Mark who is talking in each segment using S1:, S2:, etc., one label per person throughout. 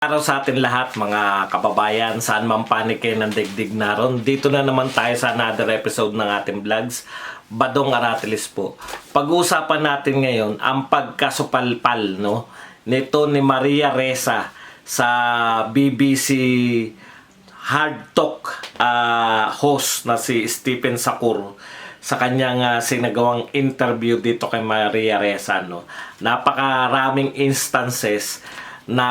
S1: Araw sa atin lahat mga kababayan, saan man panig kayo ng digdig naron. Dito na naman tayo sa another episode ng ating vlogs, Badong Aratilis po. Pag-uusapan natin ngayon ang pagkasupalpal nito ni Maria Ressa sa BBC Hard Talk host na si Stephen Sakur sa kanyang sinagawang interview dito kay Maria Ressa. Napakaraming instances na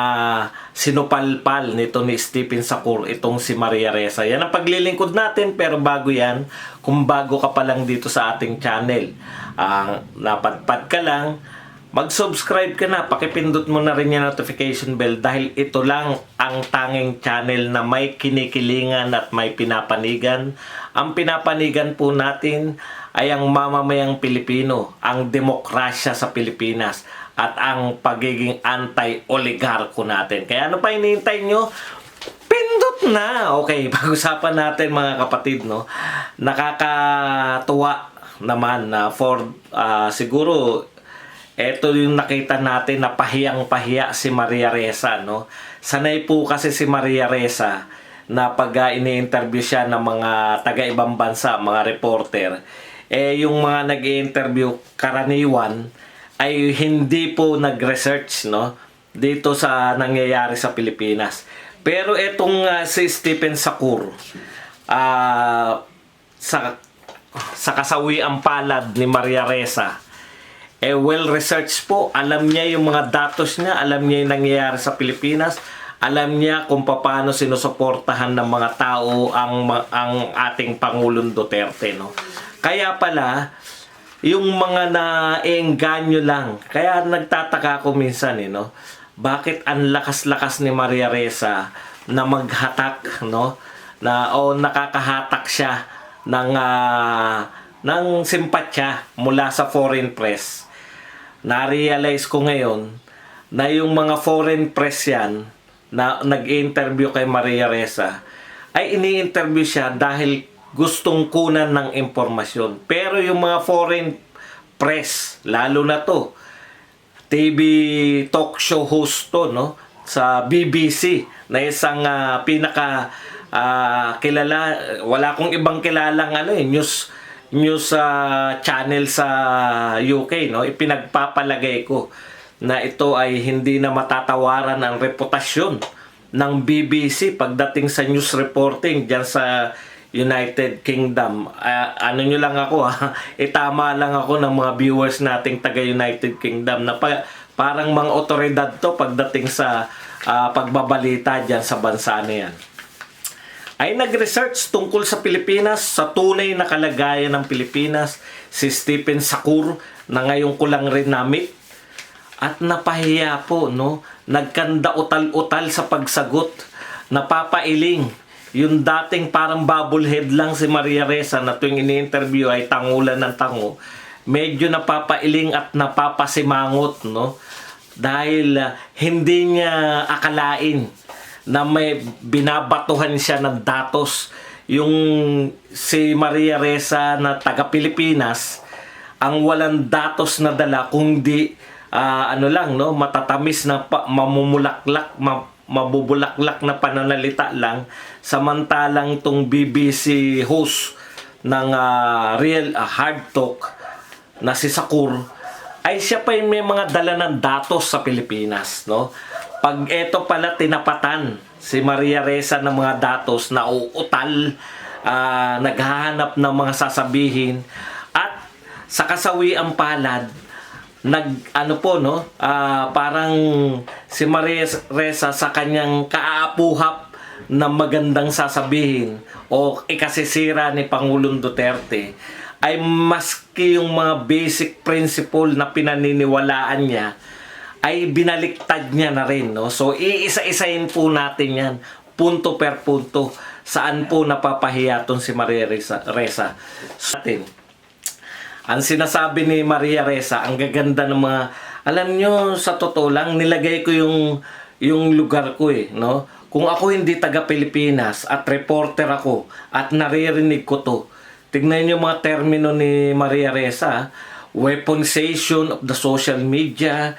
S1: sinupalpal nito ni Stephen Sakur itong si Maria Ressa. Yan ang paglilingkod natin, pero bago yan, kung bago ka pa lang dito sa ating channel, napadpad ka lang, mag-subscribe ka na, pakipindot mo na rin yung notification bell dahil ito lang ang tanging channel na may kinikilingan at may pinapanigan. Ang pinapanigan po natin ay ang mamamayang Pilipino, ang demokrasya sa Pilipinas, at ang pagiging anti-oligarko natin. Kaya ano pa hinihintay nyo? Pindot na! Okay, pag-usapan natin mga kapatid, nakakatuwa naman na siguro eto yung nakita natin na pahiyang-pahiya si Maria Ressa, Sanay po kasi si Maria Ressa na pag ini-interview siya ng mga taga-ibang bansa, mga reporter, yung mga nag-i-interview karaniwan ay hindi po nag-research dito sa nangyayari sa Pilipinas. Pero itong si Stephen Sakur, sa kasawiang palad ni Maria Ressa, well-researched po. Alam niya yung mga datos niya, alam niya yung nangyayari sa Pilipinas, alam niya kung paano sinusuportahan ng mga tao ang ating Pangulong Duterte. Kaya pala, yung mga naengganyo lang. Kaya nagtataka ako minsan, bakit ang lakas-lakas ni Maria Ressa na maghatak, nakakahatak siya ng simpatsya mula sa foreign press. Na-realize ko ngayon na yung mga foreign press yan na nag-interview kay Maria Ressa ay ini-interview siya dahil gustong kunan ng impormasyon. Pero yung mga foreign press, lalo na to, TV talk show host to, sa BBC, na isang pinaka kilala, wala akong ibang kilalang news channel sa UK, ipinagpapalagay ko na ito ay hindi na matatawaran ang reputasyon ng BBC pagdating sa news reporting diyan sa United Kingdom. Ano nyo lang ako itama lang ako ng mga viewers nating taga United Kingdom na parang mga otoridad to pagdating sa pagbabalita dyan sa bansa na yan. Ay nag-research tungkol sa Pilipinas, sa tunay na kalagayan ng Pilipinas, si Stephen Sakur na ngayon ko lang rin namit. At napahiya po, nagkanda utal-utal sa pagsagot, napapailing. Yung dating parang bubblehead lang si Maria Ressa na tuwing ini-interview ay tangulan ng tango, medyo napapailing at napapasimangot, dahil hindi niya akalain na may binabatuhan siya ng datos. Yung si Maria Ressa na taga-Pilipinas, ang walang datos na dala kundi matatamis na mamumulaklak, mabubulaklak na pananalita lang, samantalang tong BBC host ng Real Hard Talk na si Sakur ay siya pa yung may mga dala ng datos sa Pilipinas, Pag eto pala tinapatan si Maria Ressa ng mga datos na uutal, naghahanap ng mga sasabihin, at sa kasawiang palad parang si Maria Ressa sa kanyang kaapuhap na magandang sasabihin o ikasisira ni Pangulong Duterte, ay maski yung mga basic principle na pinaniniwalaan niya ay binaliktad niya na rin, So iisa-isahin po natin yan, punto per punto, saan po napapahiya ton si Maria Ressa. Ang sinasabi ni Maria Ressa, ang gaganda ng mga, alam nyo, sa totoo lang, nilagay ko yung lugar ko Kung ako hindi taga-Pilipinas at reporter ako at naririnig ko to, tignan nyo mga termino ni Maria Ressa, weaponization of the social media,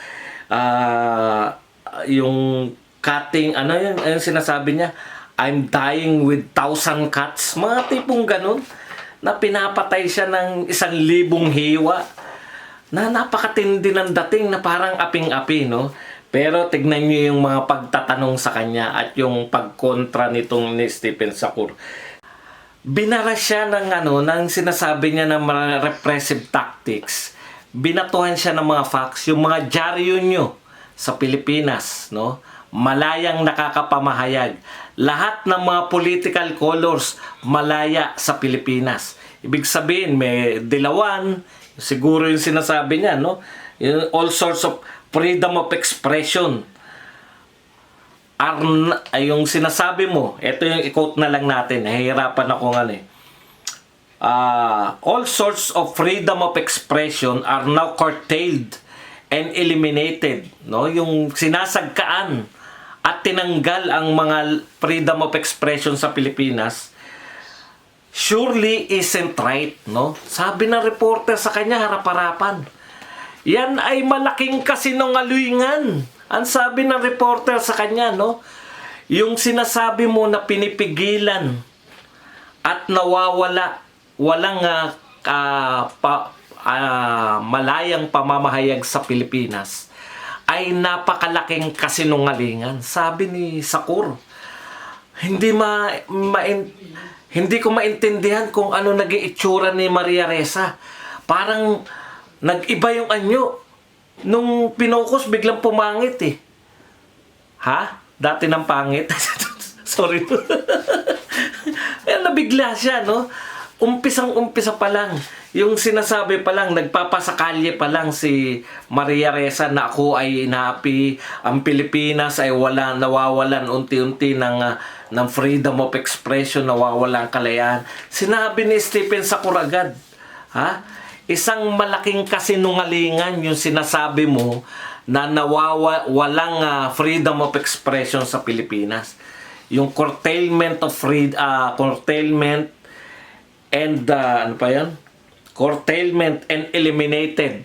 S1: yung cutting, ano yun, yung sinasabi niya, I'm dying with 1,000 cuts. Mga tipong ganun, na pinapatay siya ng 1,000 hiwa, na napakatindi ng dating na parang aping-api, no? Pero tignan niyo yung mga pagtatanong sa kanya at yung pagkontra nitong ni Stephen Sakur. Binara siya ng ng sinasabi niya ng mga repressive tactics. Binatuhan siya ng mga facts, yung mga dyaryo nyo sa Pilipinas, no? Malayang nakakapamahayag. Lahat ng mga political colors malaya sa Pilipinas. Ibig sabihin, may dilawan, siguro yung sinasabi niya, no? All sorts of freedom of expression. Yung sinasabi mo, ito yung i-quote na lang natin, nahihirapan ako all sorts of freedom of expression are now curtailed and eliminated, no? Yung sinasagkaan at tinanggal ang mga freedom of expression sa Pilipinas surely isn't right, no? Sabi ng reporter sa kanya harap-harapan, yan ay malaking kasinungalingan. Ang sabi ng reporter sa kanya, no? Yung sinasabi mo na pinipigilan at nawawala, walang malayang pamamahayag sa Pilipinas ay napakalaking kasinungalingan. Sabi ni Sakur, hindi ko maintindihan kung ano naging itsura ni Maria Ressa. Parang nag-iba yung anyo. Nung pinokus, biglang pumangit eh. Ha? Dati ng pangit. Sorry. Kaya nabigla siya, no? Umpisang-umpisa pa lang. Yung sinasabi pa lang, nagpapasakalye pa lang si Maria Ressa na ako ay inaapi. Ang Pilipinas ay nawawalan unti-unti ng freedom of expression, nawawalan ang kalayaan. Sinabi ni Stephen Sakur agad, ha? Isang malaking kasinungalingan yung sinasabi mo na walang freedom of expression sa Pilipinas. Yung curtailment of curtailment and curtailment and eliminated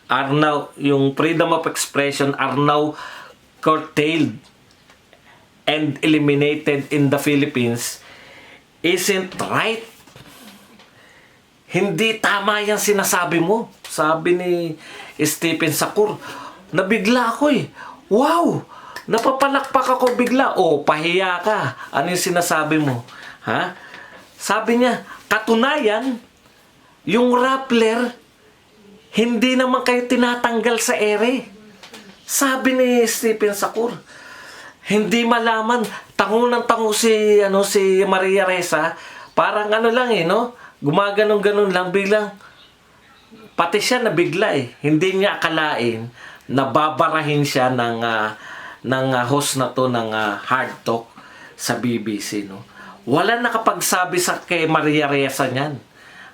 S1: are now, yung freedom of expression are now curtailed and eliminated in the Philippines isn't right. Hindi tama yung sinasabi mo. Sabi ni Stephen Sakur, nabigla ako eh. Wow! Napapalakpak ako bigla. Oh, pahiya ka. Ano yung sinasabi mo? Ha? Sabi niya, katunayan, yung Rappler, hindi naman kayo tinatanggal sa ere. Sabi ni Stephen Sakur, hindi malaman, tango ng tango si Maria Ressa, parang lang no? Gumaganong-ganon lang, biglang, pati siya nabigla eh. Hindi niya akalain na babarahin siya ng host na to ng Hard Talk sa BBC, no? Wala nakapagsabi kay Maria Ressa niyan,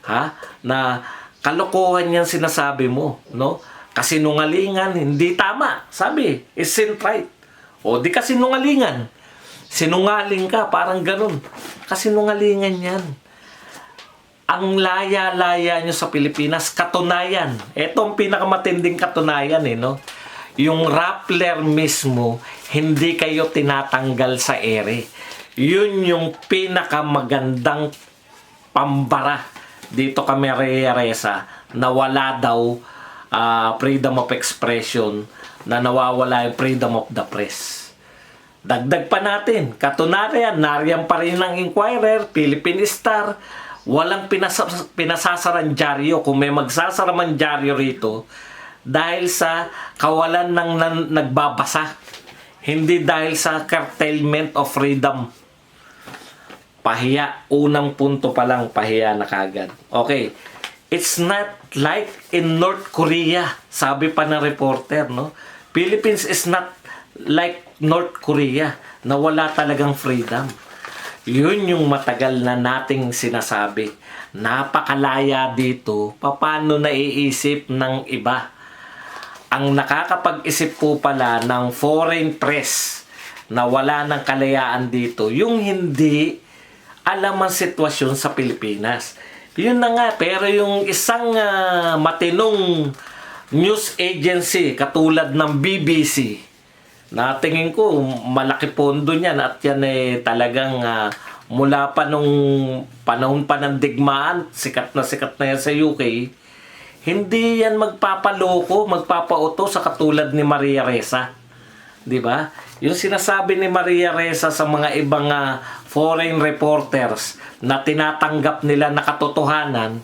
S1: ha? Na kalokohan yan sinasabi mo, no? Kasinungalingan, hindi tama. Sabi, isn't right. O di kasinungalingan. Sinungaling ka, parang ganun. Kasinungalingan yan. Ang laya-laya nyo sa Pilipinas, katunayan. Ito ang pinakamatinding katunayan, no? Yung Rappler mismo, hindi kayo tinatanggal sa ere. Yun yung pinakamagandang pambara dito kay Maria Ressa na wala daw freedom of expression, na nawawala yung freedom of the press. Dagdag pa natin, katunayan, nariyan pa rin ng Inquirer, Philippine Star, walang pinasasaran dyaryo. Kung may magsasara man dyaryo rito, dahil sa kawalan ng nagbabasa, hindi dahil sa curtailment of freedom. Pahiya, unang punto pa lang, pahiya na kagad. Okay, it's not like in North Korea, sabi pa ng reporter, no? Philippines is not like North Korea, na wala talagang freedom. Yun yung matagal na nating sinasabi. Napakalaya dito, paano naiisip ng iba. Ang nakakapag-isip po pala ng foreign press na wala ng kalayaan dito, yung hindi alam ang sitwasyon sa Pilipinas. Yun na nga, pero yung isang matinong news agency katulad ng BBC, Natingin ko, malaki pondo niyan at yan talagang mula pa nung panahon pa ng digmaan, sikat na yan sa UK, hindi yan magpapaloko, magpapauto sa katulad ni Maria Ressa. 'Di ba? Yung sinasabi ni Maria Ressa sa mga ibang foreign reporters na tinatanggap nila na katotohanan,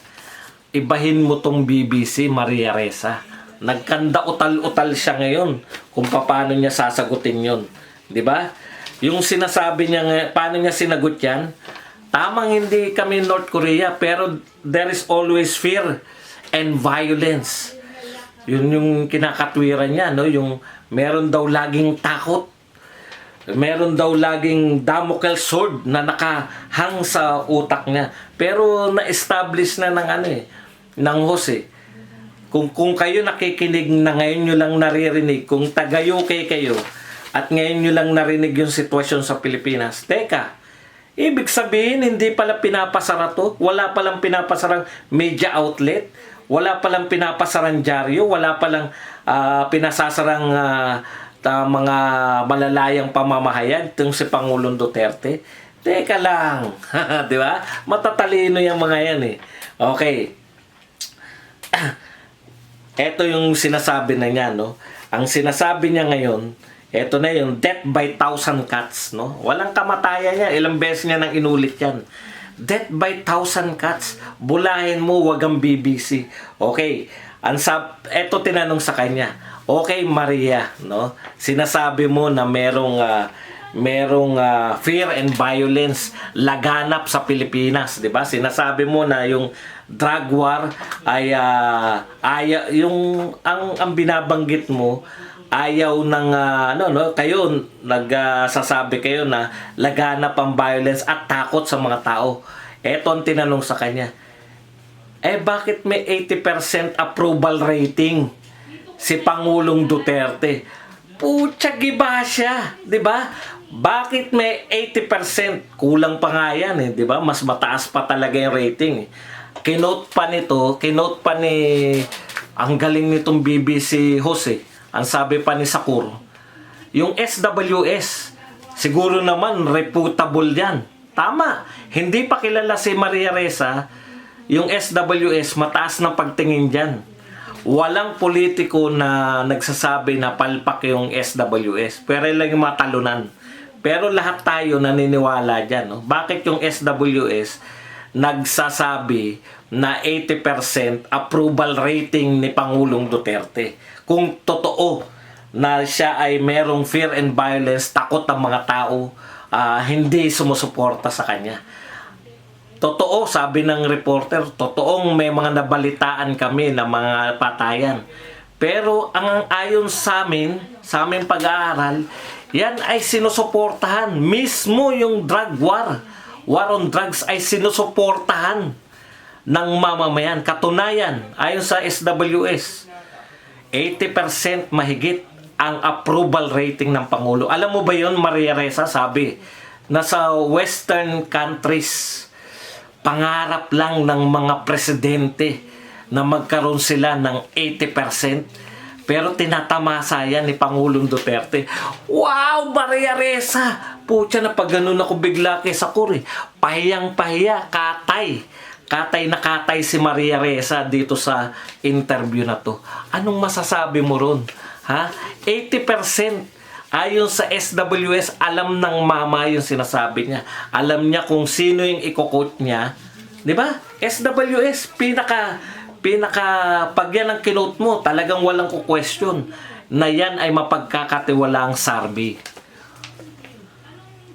S1: ibahin mo tong BBC, Maria Ressa. Nagkanda utal-utal siya ngayon kung paano niya sasagutin yon, 'di ba? Yung sinasabi niya, paano niya sinagot yan? Tamang hindi kami North Korea, pero there is always fear and violence. Yun yung kinakatwiran niya, no? Yung meron daw laging takot. Meron daw laging Damocles sword na nakahang sa utak niya. Pero na-establish na ng ng Jose. Kung kayo nakikinig na ngayon nyo lang naririnig, kung taga-UK kayo, at ngayon nyo lang narinig yung sitwasyon sa Pilipinas, teka, ibig sabihin, hindi pala pinapasara to, wala palang pinapasarang media outlet, wala palang pinapasarang dyaryo, wala palang pinasasarang mga malalayang pamamahayan itong si Pangulong Duterte. Teka lang, di ba? Matatalino yung mga yan eh. Okay. Ito yung sinasabi na niya, no? Ang sinasabi niya ngayon, ito na yung death by 1,000 cuts, no? Walang kamatayan niya. Ilang beses niya nang inulit yan. Death by 1,000 cuts. Bulahin mo, wag ang BBC. Okay. Ito tinanong sa kanya. Okay, Maria, no? Sinasabi mo na merong fear and violence laganap sa Pilipinas, 'di ba? Sinasabi mo na yung drug war ay yung ang binabanggit mo ayaw ng kayo nagsasabi kayo na laganap ang violence at takot sa mga tao. Eto ang tinanong sa kanya. Bakit may 80% approval rating si Pangulong Duterte? Putya giba siya, 'di ba? Bakit may 80%? Kulang pa nga yan, 'di ba? Mas mataas pa talaga yung rating. Kinote pa ni ang galing nitong BBC Jose. Ang sabi pa ni Sakur, yung SWS, siguro naman reputable yan. Tama, hindi pa kilala si Maria Ressa, yung SWS mataas ng pagtingin dyan. Walang politiko na nagsasabi na palpak yung SWS. Pero lang yung matalunan. Pero lahat tayo naniniwala dyan. No? Bakit yung SWS nagsasabi na 80% approval rating ni Pangulong Duterte? Kung totoo na siya ay merong fear and violence, takot ang mga tao, hindi sumusuporta sa kanya. Totoo, sabi ng reporter, totoong may mga nabalitaan kami na mga patayan. Pero ang ayon sa aming pag-aaral, yan ay sinusuportahan. Mismo yung drug war on drugs ay sinusuportahan ng mamamayan. Katunayan, ayon sa SWS, 80% mahigit ang approval rating ng Pangulo. Alam mo ba yun, Maria Ressa? Sabi, na sa Western countries, pangarap lang ng mga presidente na magkaroon sila ng 80%. Pero tinatamasa yan ni Pangulong Duterte. Wow, Maria Ressa! Pucha, na pag ganun ako bigla kay Sakur. Pahiyang-pahiya, katay. Katay na katay si Maria Ressa dito sa interview na to. Anong masasabi mo ron? Ha? 80%. Ayon sa SWS, alam ng mama yung sinasabi niya. Alam niya kung sino yung i-quote niya. Di ba? SWS, pag yan ang kinote mo, talagang walang ku-question na yan ay mapagkakatiwalaang sarbi.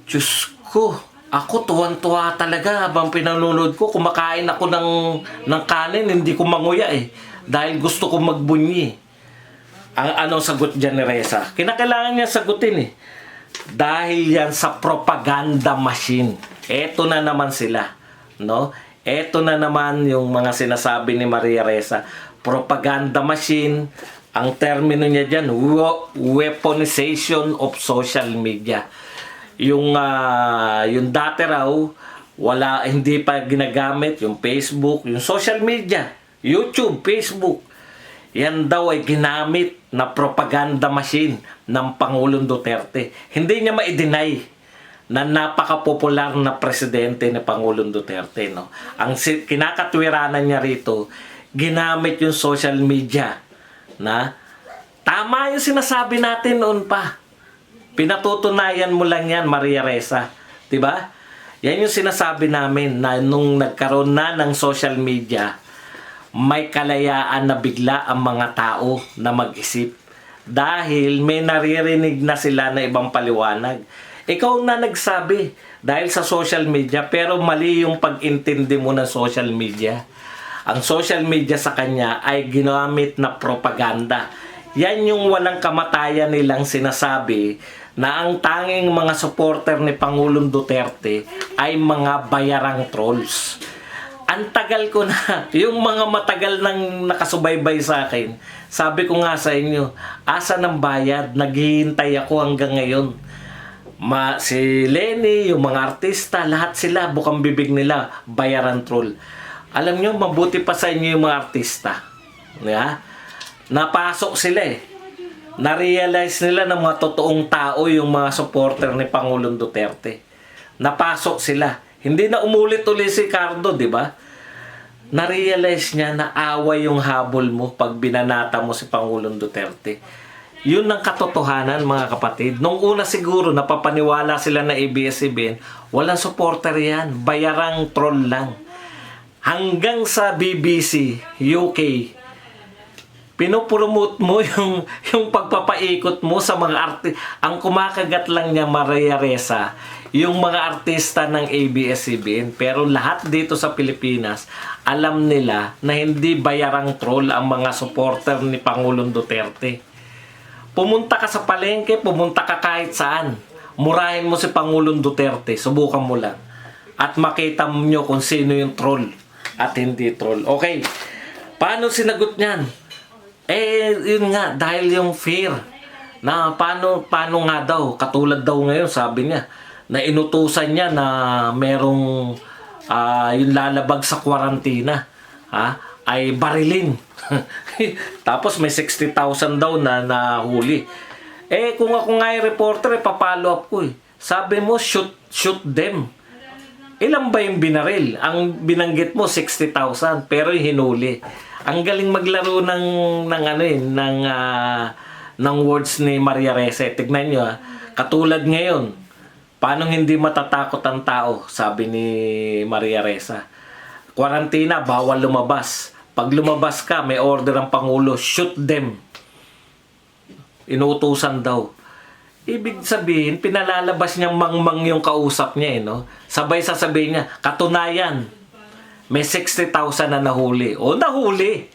S1: Diyos ko, ako tuwan-tuwa talaga habang pinanonood ko. Kumakain ako ng kanin, hindi ko manguya eh. Dahil gusto ko magbunyi. Anong sagot dyan ni Ressa? Kinakailangan niya sagutin eh. Dahil yan sa propaganda machine. Eto na naman sila. No? Eto na naman yung mga sinasabi ni Maria Ressa. Propaganda machine. Ang termino niya dyan, weaponization of social media. Yung dati raw, hindi pa ginagamit yung Facebook, yung social media, YouTube, Facebook. Yan daw ay ginamit na propaganda machine ng Pangulong Duterte. Hindi niya ma-deny na napaka-popular na presidente ni Pangulong Duterte, no? Ang kinakatwiranan niya rito, ginamit yung social media na tama yung sinasabi natin noon pa. Pinatutunayan mo lang yan, Maria Ressa. 'Di ba? Yan yung sinasabi namin na nung nagkaroon na ng social media, may kalayaan na bigla ang mga tao na mag-isip. Dahil may naririnig na sila na ibang paliwanag. Ikaw na nagsabi dahil sa social media, pero mali yung pag-intindi mo ng social media. Ang social media sa kanya ay ginamit na propaganda. Yan yung walang kamatayan nilang sinasabi na ang tanging mga supporter ni Pangulong Duterte ay mga bayarang trolls. Ang tagal ko na, yung mga matagal nang nakasubaybay sa akin, sabi ko nga sa inyo, asa ng bayad, naghihintay ako hanggang ngayon. Si Lenny, yung mga artista, lahat sila, bukang bibig nila, bayaran troll. Alam nyo, mabuti pa sa inyo yung mga artista. Yeah? Napasok sila eh. Na-realize nila na mga totoong tao yung mga supporter ni Pangulong Duterte. Napasok sila. Hindi na umulit-ulit si Cardo, di ba? Na-realize niya na away yung habol mo pag binanata mo si Pangulong Duterte. Yun ang katotohanan, mga kapatid. Nung una siguro, napapaniwala sila na ABS-CBN, walang supporter yan. Bayarang troll lang. Hanggang sa BBC, UK, pinopromote mo yung pagpapaikot mo sa mga artista. Ang kumakagat lang niya, Maria Ressa, yung mga artista ng ABS-CBN. Pero lahat dito sa Pilipinas, alam nila na hindi bayarang troll ang mga supporter ni Pangulong Duterte. Pumunta ka sa palengke, pumunta ka kahit saan. Murahin mo si Pangulong Duterte, subukan mo lang. At makita mo kung sino yung troll at hindi troll. Okay, paano sinagot niyan? Yun nga, dahil yung fear na paano nga daw, katulad daw ngayon, sabi niya, na inutusan niya na merong yung lalabag sa kwarantina, ay barilin. Tapos may 60,000 daw na nahuli. Kung ako nga yung reporter, papalo up ko eh. Sabi mo, shoot them. Ilan ba yung binaril? Ang binanggit mo, 60,000, pero yung hinuli. Ang galing maglaro ng words ni Maria Ressa. Tignan nyo katulad ngayon, paano hindi matatakot ang tao, sabi ni Maria Ressa. Quarantina, bawal lumabas. Pag lumabas ka, may order ang Pangulo, shoot them. Inuutusan daw. Ibig sabihin, pinalalabas niyang mangmang yung kausap niya no? Sabay sasabihin niya, katunayan, may 60,000 na nahuli. O, nahuli.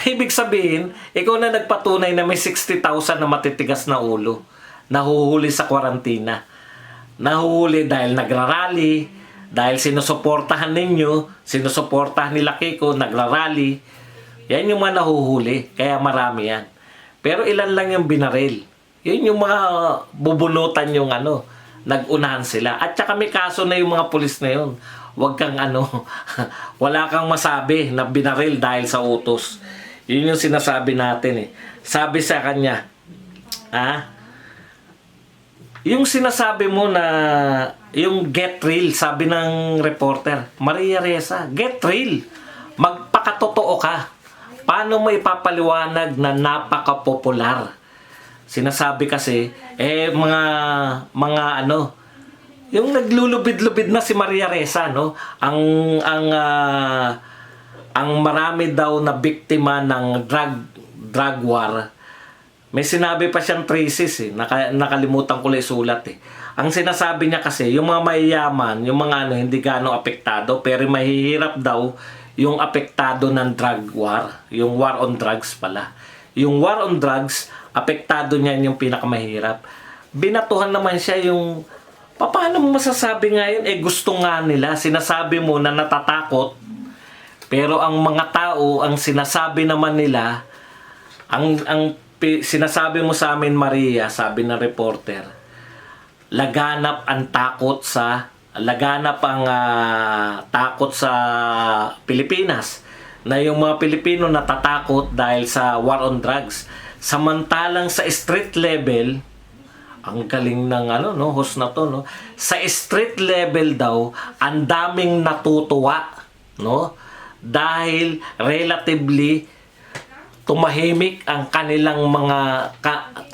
S1: Ibig sabihin, ikaw na nagpatunay na may 60,000 na matitigas na ulo. Nahuhuli sa kwarantina. Nahuhuli dahil nagrarally, dahil sinusuportahan ninyo, sinusuportahan nila Kiko, nagrarally. Yan yung mga nahuhuli. Kaya marami yan. Pero ilan lang yung binaril. Yun yung mga bubunutan yung nag-unahan sila. At saka may kaso na yung mga pulis na yun. Huwag kang wala kang masabi na binaril dahil sa utos. Yun yung sinasabi natin eh. Sabi sa kanya, yung sinasabi mo na yung get real, sabi ng reporter, Maria Ressa, get real. Magpakatotoo ka. Paano mo ipapaliwanag na napaka-popular? Sinasabi kasi, yung naglulubid-lubid na si Maria Ressa, no? Ang marami daw na biktima ng drug war. May sinabi pa siyang thesis eh. Nakalimutan ko lang isulat eh. Ang sinasabi niya kasi, yung mga mayayaman, yung mga hindi gaano apektado, pero mahihirap daw yung apektado ng drug war. Yung war on drugs pala. Yung war on drugs, apektado niyan yung pinakamahirap. Binatuhan naman siya yung paano mo masasabi ngayon? Gusto nga nila. Sinasabi mo na natatakot. Pero ang mga tao, ang sinasabi naman nila, ang sinasabi mo sa amin, Maria, sabi ng reporter, laganap ang takot sa Pilipinas. na yung mga Pilipino natatakot dahil sa war on drugs. Samantalang sa street level, ang galing ng host na to, no? Sa street level daw, ang daming natutuwa, no? Dahil relatively tumahimik ang kanilang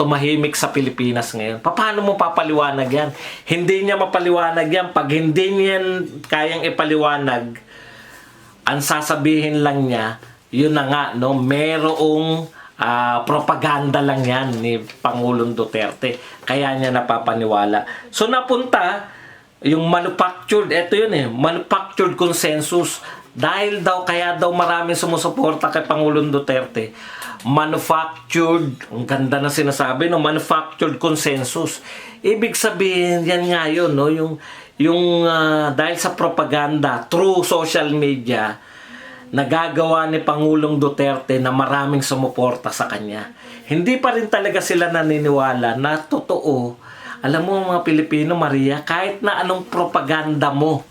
S1: tumahimik sa Pilipinas ngayon. Paano mo papaliwanag yan? Hindi niya mapaliwanag yan. Pag hindi niyan kayang ipaliwanag, ang sasabihin lang niya, yun na nga, no? Merong propaganda lang yan ni Pangulong Duterte. Kaya niya napapaniwala. So napunta, yung manufactured, eto yun manufactured consensus. Dahil kaya daw maraming sumusuporta kay Pangulong Duterte, manufactured, ang ganda na sinasabi, no? Manufactured consensus. Ibig sabihin, yan nga yun, no? Dahil sa propaganda, through social media, nagagawa ni Pangulong Duterte na maraming sumuporta sa kanya. Hindi pa rin talaga sila naniniwala na totoo. Alam mo mga Pilipino, Maria, kahit na anong propaganda mo,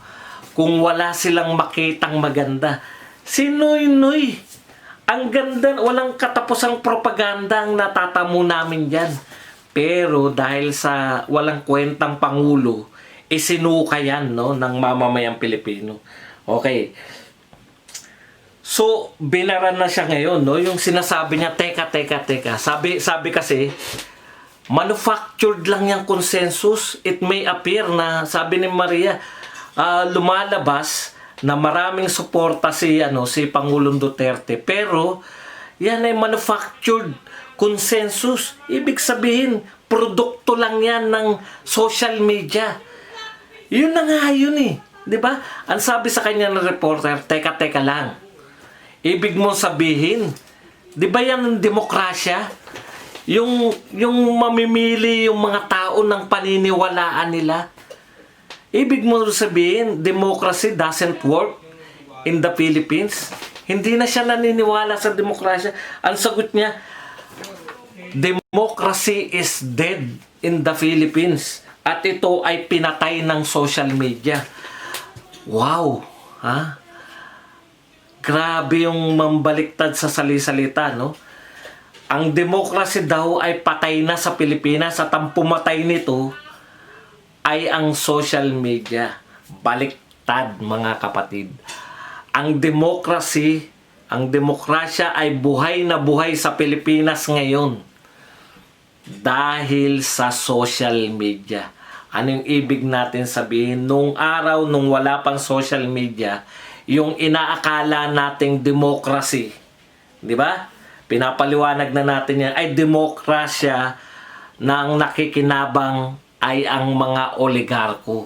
S1: kung wala silang makitang maganda, sinoy-noy. Ang ganda, walang katapusang propaganda ang natatamo namin dyan. Pero dahil sa walang kwentang Pangulo, isinuka yan, no, ng mamamayang Pilipino. Okay. So, binaran na siya ngayon, no? Yung sinasabi niya, teka. Sabi kasi, manufactured lang yung consensus. It may appear na, sabi ni Maria, lumalabas na maraming suporta si Pangulong Duterte, pero yan ay manufactured consensus. Ibig sabihin produkto lang yan ng social media. Yun na nga yun, 'di ba? Ang sabi sa kanya ng reporter, teka lang, ibig mo sabihin, 'di ba yan ang demokrasya? Yung mamimili yung mga tao ng paniniwalaan nila. Ibig mo sabihin, democracy doesn't work in the Philippines? Hindi na siya naniniwala sa demokrasya. Ang sagot niya, democracy is dead in the Philippines. At ito ay pinatay ng social media. Wow! Ha? Grabe yung mambaliktad sa salisalita, no? Ang democracy daw ay patay na sa Pilipinas at ang pumatay nito ay ang social media. Baliktad, mga kapatid. Ang demokrasya ay buhay na buhay sa Pilipinas ngayon dahil sa social media. Ano yung ibig natin sabihin? Nung araw, nung wala pang social media, yung inaakala nating democracy, di ba? Pinapaliwanag na natin yan, ay demokrasya na ang nakikinabang ay ang mga oligarko.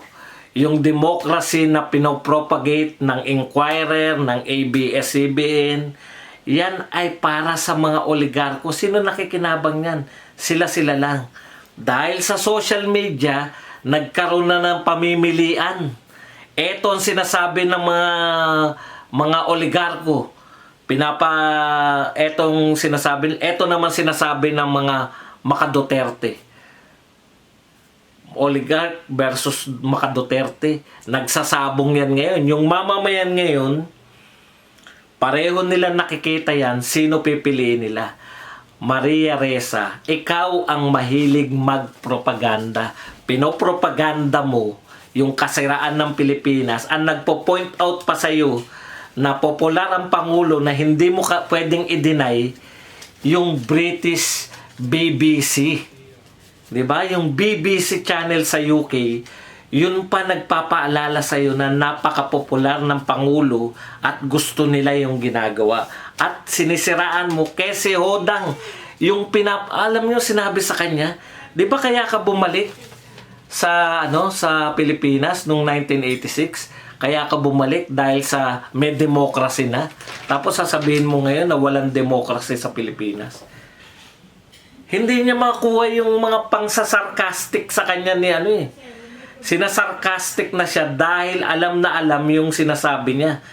S1: Yung democracy na pinopropagate ng Inquirer, ng ABS-CBN, yan ay para sa mga oligarko. Sino nakikinabang yan? Sila lang. Dahil sa social media, nagkaroon na ng pamimilian. Ito ang sinasabi ng mga oligarko. Ito naman sinasabi ng mga maka-Duterte. Oligarch versus maka-Duterte. Nagsasabong yan ngayon. Yung mamamayan ngayon, pareho nila nakikita yan. Sino pipiliin nila? Maria Ressa, ikaw ang mahilig magpropaganda. Pinopropaganda mo yung kasiraan ng Pilipinas. Ang nagpo-point out pa sa'yo na popular ang Pangulo na hindi mo pwedeng i-deny yung British BBC. 'Di ba? Yung BBC channel sa UK, yun pa nagpapaalala sa iyo na napaka-popular ng Pangulo at gusto nila yung ginagawa. At sinisiraan mo kasi hodang yung alam niyo sinabi sa kanya, 'di ba kaya ka bumalik sa sa Pilipinas noong 1986? Kaya ka bumalik dahil sa may democracy na. Tapos sasabihin mo ngayon na walang democracy sa Pilipinas. Hindi niya makuha yung mga pangsasarcastic sa kanya ni Sinasarcastic na siya dahil alam na alam yung sinasabi niya.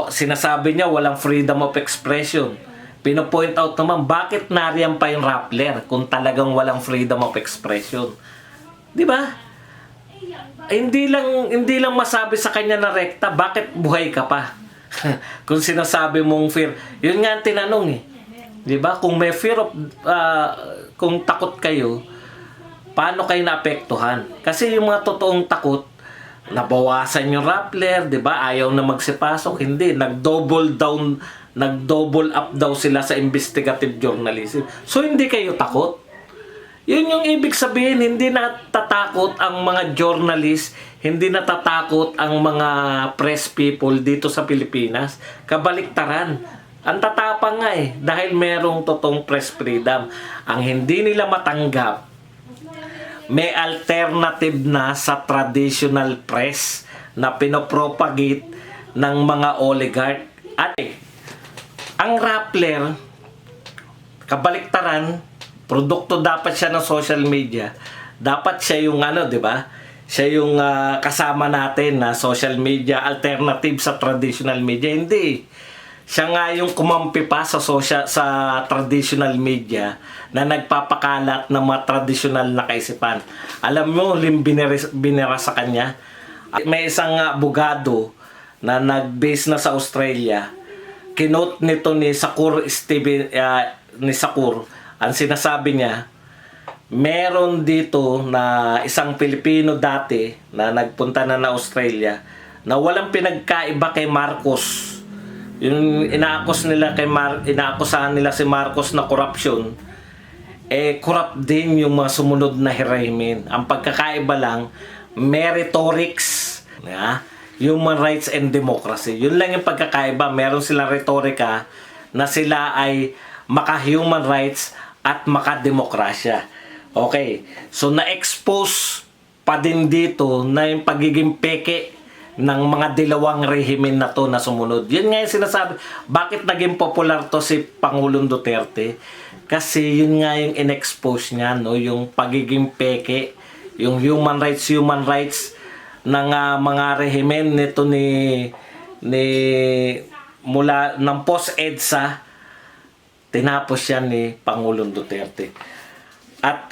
S1: Sinasabi niya walang freedom of expression. Pino-point out naman bakit nariyan pa yung Rappler kung talagang walang freedom of expression. 'Di ba? Hindi lang masabi sa kanya na rekta, bakit buhay ka pa? Kung sinasabi mong fear, yun nga ang tinanong eh. 'Di ba? Kung may fear of kung takot kayo, paano kayo naapektuhan? Kasi yung mga totoong takot, nabawasan yung Rappler, 'di ba? Ayaw na magsipasok, hindi, nag-double up daw sila sa investigative journalism. So hindi kayo takot. Yun yung ibig sabihin, hindi natatakot ang mga journalist, hindi natatakot ang mga press people dito sa Pilipinas. Kabaliktaran. Ang tatapang nga eh, dahil merong totoong press freedom. Ang hindi nila matanggap, may alternative na sa traditional press na pinopropagate ng mga oligarch. At ang Rappler, kabaliktaran, produkto dapat siya ng social media. Dapat siya yung di ba? Siya yung kasama natin na social media alternative sa traditional media. Hindi. Siya nga yung kumampi pa sa traditional media na nagpapakalat ng mga traditional na kaisipan. Alam mo, binira sa kanya. May isang abogado na nag-base na sa Australia. Kinote nito ni Shakur ang sinasabi niya, meron dito na isang Pilipino dati na nagpunta na Australia na walang pinagkaiba kay Marcos. Yung inaakusahan nila si Marcos na corruption, corrupt din yung mga sumunod na rehimen. Ang pagkakaiba lang, may rhetorics, human rights and democracy. Yun lang yung pagkakaiba. Meron silang retorika na sila ay maka-human rights at maka-demokrasya. Okay. So, na-expose pa din dito na yung pagiging peke ng mga dilawang rehimen na to na sumunod. Yun nga yung sinasabi. Bakit naging popular to si Pangulong Duterte? Kasi yun nga yung in-expose niya, no? Yung pagiging peke, yung human rights ng mga rehimen nito mula ng post-EDSA, tinapos yan ni Pangulong Duterte. At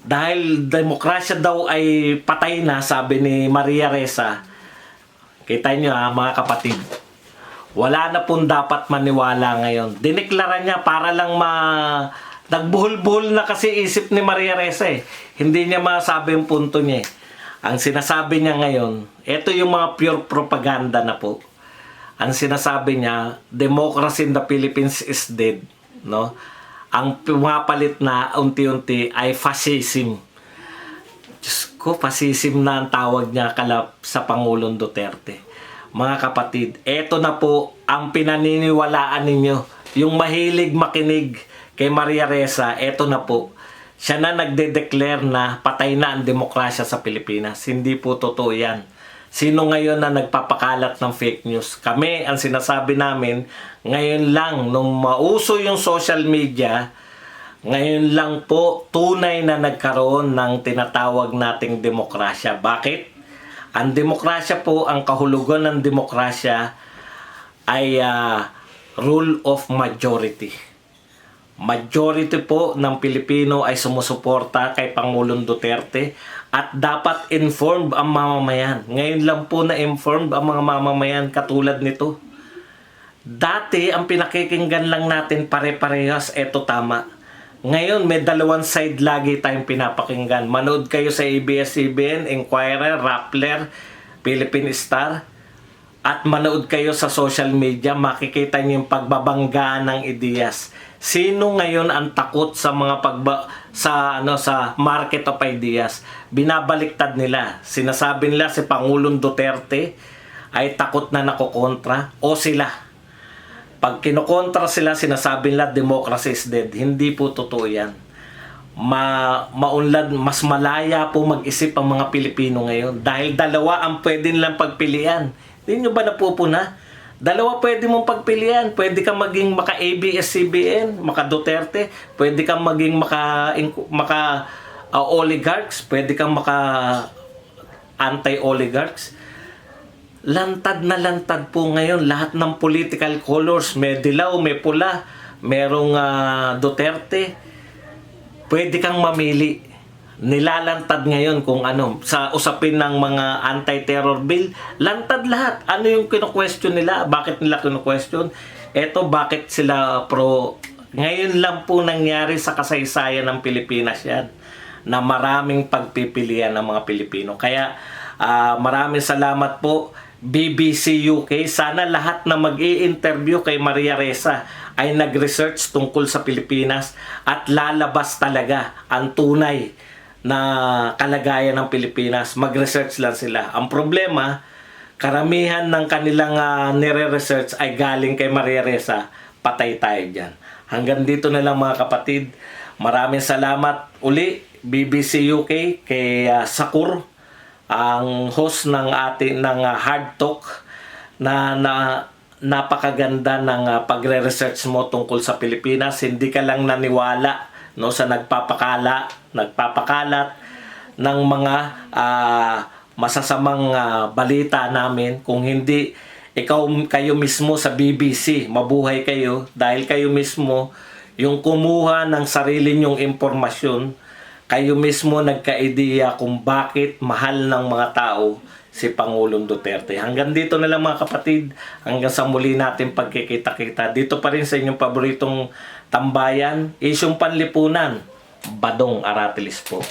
S1: dahil demokrasya daw ay patay na, sabi ni Maria Ressa, kita nyo mga kapatid, wala na pong dapat maniwala ngayon. Diniklara niya para lang nagbuhol-buhol na kasi isip ni Maria Ressa eh. Hindi niya masabi yung punto niya eh. Ang sinasabi niya ngayon, ito yung mga pure propaganda na po. Ang sinasabi niya, democracy in the Philippines is dead, no? Ang pumapalit na unti-unti ay fascism. Diyos ko, fascism na ang tawag niya sa Pangulong Duterte. Mga kapatid, eto na po ang pinaniniwalaan ninyo. Yung mahilig makinig kay Maria Ressa, eto na po. Siya na nagde-declare na patay na ang demokrasya sa Pilipinas. Hindi po totoo yan. Sino ngayon na nagpapakalat ng fake news? Kami, ang sinasabi namin, ngayon lang, nung mauso yung social media, ngayon lang po tunay na nagkaroon ng tinatawag nating demokrasya. Bakit? Ang demokrasya po, ang kahulugan ng demokrasya ay rule of majority. Majority po ng Pilipino ay sumusuporta kay Pangulong Duterte at dapat informed ang mamamayan. Ngayon lang po na informed ang mga mamamayan katulad nito. Dati, ang pinakikinggan lang natin pare-parehas, eto tama. Ngayon, may dalawang side lagi tayong pinapakinggan. Manood kayo sa ABS-CBN, Inquirer, Rappler, Philippine Star. At manood kayo sa social media, makikita niyo yung pagbabangga ng ideas. Sino ngayon ang takot sa mga sa market of ideas? Binabaliktad nila. Sinasabi nila si Pangulong Duterte ay takot na nakokontra o sila. Pag kinokontra sila, sinasabi nila democracy is dead. Hindi po totoo yan. Maunlad, mas malaya po mag-isip ang mga Pilipino ngayon dahil dalawa ang pwede nilang pagpilian. Hindi nyo ba napupuna? Dalawa pwede mong pagpilian. Pwede kang maging maka-ABS-CBN, maka-Duterte. Pwede kang maging maka-oligarchs. Pwede kang maka-anti-oligarchs. Lantad na lantad po ngayon. Lahat ng political colors. May dilaw, may pula. Merong Duterte. Pwede kang mamili. nilalantad ngayon kung ano, sa usapin ng mga anti-terror bill, lantad lahat. Ano yung kino-question nila? Bakit nila kino-question? Eto, bakit sila pro? Ngayon lang po nangyari sa kasaysayan ng Pilipinas yan, na maraming pagpipilian ng mga Pilipino. Kaya maraming salamat po, BBC UK. Sana lahat na mag-i-interview kay Maria Ressa ay nag-research tungkol sa Pilipinas at lalabas talaga ang tunay na kalagayan ng Pilipinas. Mag-research lang sila. Ang problema, karamihan ng kanilang nire-research ay galing kay Maria Ressa. Patay tayo dyan. Hanggang dito na lang mga kapatid. Maraming salamat uli, BBC UK, kay Sakur, ang host ng ating Hard Talk, na napakaganda ng pagre-research mo tungkol sa Pilipinas. Hindi ka lang naniwala no sa nagpapakalat ng mga masasamang balita namin, kung hindi kayo mismo sa BBC, mabuhay kayo dahil kayo mismo yung kumuha ng sarili nyong impormasyon. Kayo mismo nagka-ideya kung bakit mahal ng mga tao si Pangulong Duterte. Hanggang dito na lang mga kapatid. Hanggang sa muli natin pagkikita-kita. Dito pa rin sa inyong paboritong tambayan, Isyong Panlipunan, Badong Aratilis po.